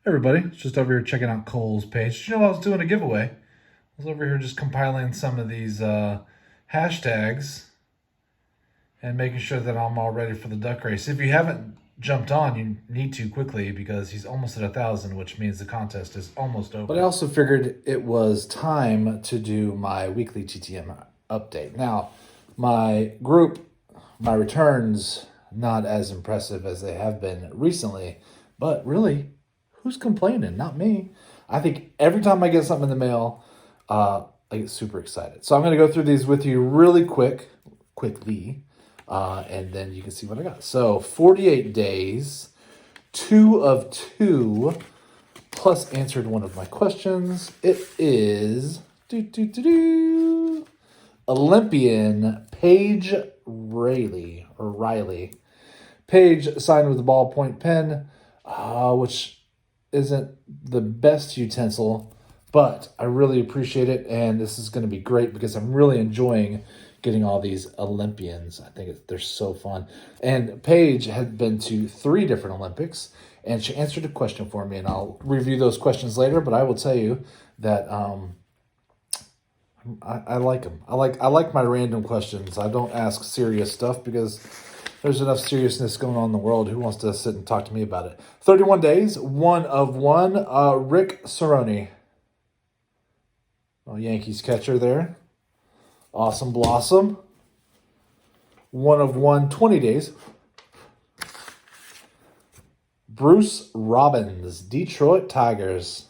Everybody, just over here checking out Cole's page. Did you know I was doing a giveaway? I was over here just compiling some of these hashtags and making sure that I'm all ready for the duck race. If you haven't jumped on, you need to quickly because he's almost at 1,000, which means the contest is almost over. But I also figured it was time to do my weekly TTM update. Now, my returns, not as impressive as they have been recently, but really, who's complaining? Not me. I think every time I get something in the mail, I get super excited. So I'm going to go through these with you really quickly, and then you can see what I got. So 48 days, 2 of 2, plus answered one of my questions. It is Olympian Paige Riley. Paige signed with a ballpoint pen, which isn't the best utensil, but I really appreciate it, and this is going to be great because I'm really enjoying getting all these Olympians. I think they're so fun. And Paige had been to 3 different Olympics, and she answered a question for me, and I'll review those questions later, but I will tell you that I like them. I like my random questions. I don't ask serious stuff because there's enough seriousness going on in the world. Who wants to sit and talk to me about it? 31 days, 1 of 1. Rick Cerrone. Yankees catcher there. Awesome Blossom. 1 of 1, 20 days. Bruce Robbins, Detroit Tigers.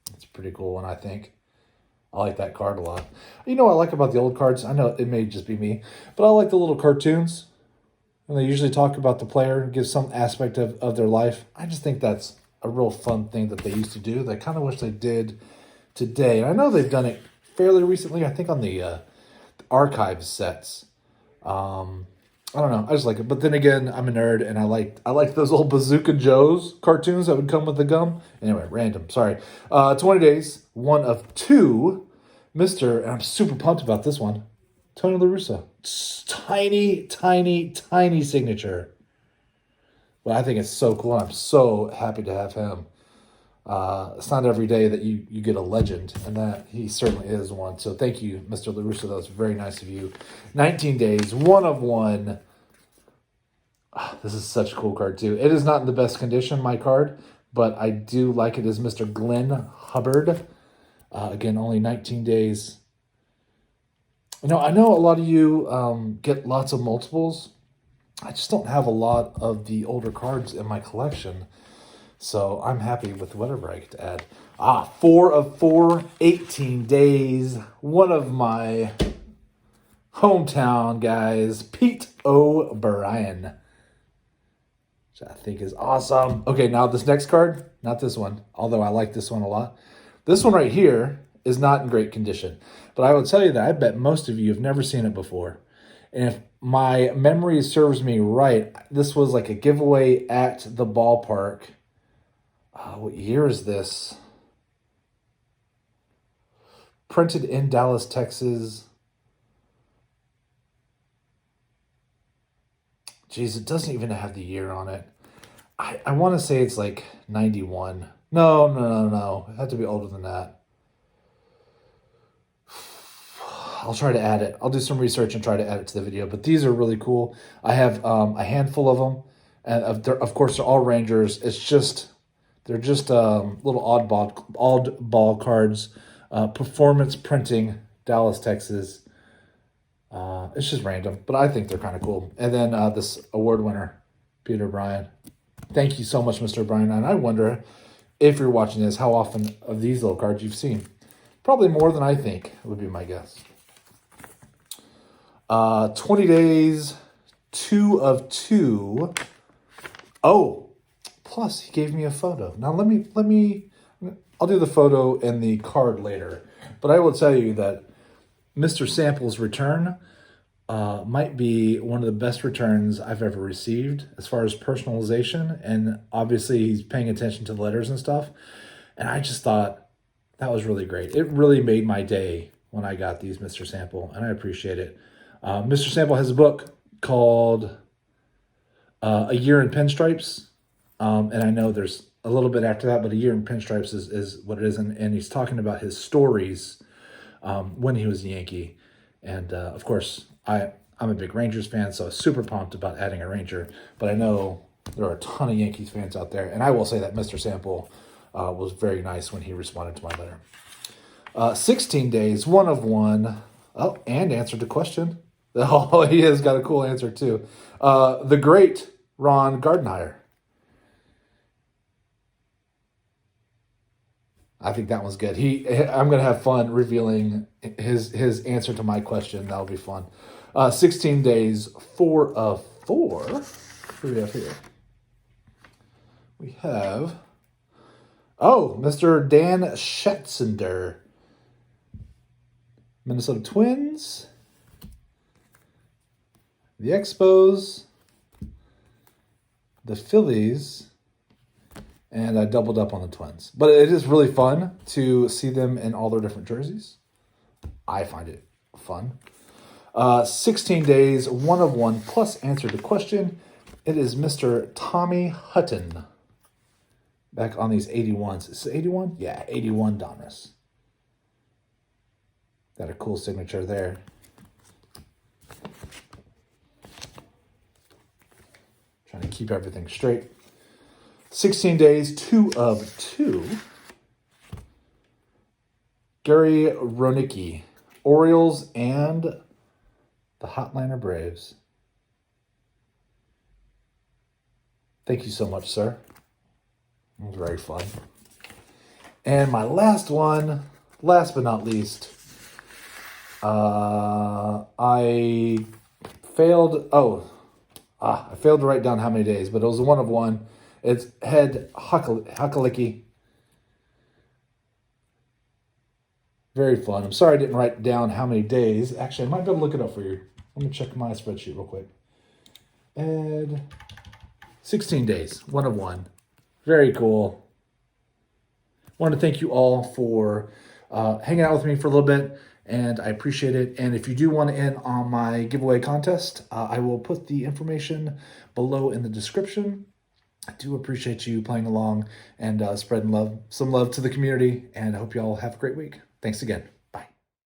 That's a pretty cool one, I think. I like that card a lot. You know what I like about the old cards? I know it may just be me, but I like the little cartoons. And they usually talk about the player and give some aspect of their life. I just think that's a real fun thing that they used to do. I kind of wish they did today. And I know they've done it fairly recently, I think on the archive sets. I don't know. I just like it. But then again, I'm a nerd, and I like those old Bazooka Joes cartoons that would come with the gum. Anyway, random. Sorry. 20 days, 1 of 2. And I'm super pumped about this one, Tony La Russa. Tiny signature. But I think it's so cool. I'm so happy to have him. It's not every day that you get a legend, and that he certainly is one. So thank you, Mr. La Russa. That was very nice of you. 19 days, 1 of 1. This is such a cool card, too. It is not in the best condition, my card, but I do like it as Mr. Glenn Hubbard. Again, only 19 days. I know a lot of you get lots of multiples. I just don't have a lot of the older cards in my collection. So I'm happy with whatever I get to add. 4 of 4, 18 days. One of my hometown guys, Pete O'Brien, which I think is awesome. Okay, now this next card, not this one, although I like this one a lot. This one right here is not in great condition. But I will tell you that I bet most of you have never seen it before. And if my memory serves me right, this was like a giveaway at the ballpark. What year is this? Printed in Dallas, Texas. Geez, it doesn't even have the year on it. I want to say it's like 91. No. It had to be older than that. I'll try to add it. I'll do some research and try to add it to the video. But these are really cool. I have a handful of them. And of course, they're all Rangers. They're just little oddball cards. Performance Printing, Dallas, Texas. It's just random, but I think they're kind of cool. And then this award winner, Peter O'Brien. Thank you so much, Mr. O'Brien. And I wonder if you're watching this, how often of these little cards you've seen. Probably more than I think, would be my guess. 20 days, 2 of 2. Oh, plus he gave me a photo. Now I'll do the photo and the card later. But I will tell you that Mr. Sample's return might be one of the best returns I've ever received as far as personalization. And obviously he's paying attention to the letters and stuff. And I just thought that was really great. It really made my day when I got these, Mr. Sample, and I appreciate it. Mr. Sample has a book called A Year in Pinstripes. And I know there's a little bit after that, but A Year in Pinstripes is what it is. And he's talking about his stories when he was a Yankee. And of course, I'm a big Rangers fan, so I was super pumped about adding a Ranger. But I know there are a ton of Yankees fans out there. And I will say that Mr. Sample was very nice when he responded to my letter. 16 days, one of one. Oh, and answered the question. Oh, he has got a cool answer too. The great Ron Gardenhire. I think that one's good. I'm gonna have fun revealing his answer to my question. That'll be fun. 16 days, 4 of 4. Who do we have here? We have Mr. Dan Schetzinger. Minnesota Twins, the Expos, the Phillies, and I doubled up on the Twins. But it is really fun to see them in all their different jerseys. I find it fun. 16 days, 1 of 1, plus answer to question. It is Mr. Tommy Hutton. Back on these 81s. Is it 81? Yeah, 81 Donruss. Got a cool signature there. Trying to keep everything straight. 16 days, 2 of 2. Gary Ronicki, Orioles and the Hotliner Braves. Thank you so much, sir. It was very fun. And my last one, last but not least, I failed. I failed to write down how many days, but it was a 1 of 1. It's Head Huckalicky. Very fun. I'm sorry I didn't write down how many days. Actually, I might be able to look it up for you. Let me check my spreadsheet real quick. Ed, 16 days, 1 of 1. Very cool. Want to thank you all for hanging out with me for a little bit, and I appreciate it. And if you do want to in on my giveaway contest, I will put the information below in the description. I do appreciate you playing along and spreading some love to the community, and I hope you all have a great week. Thanks again.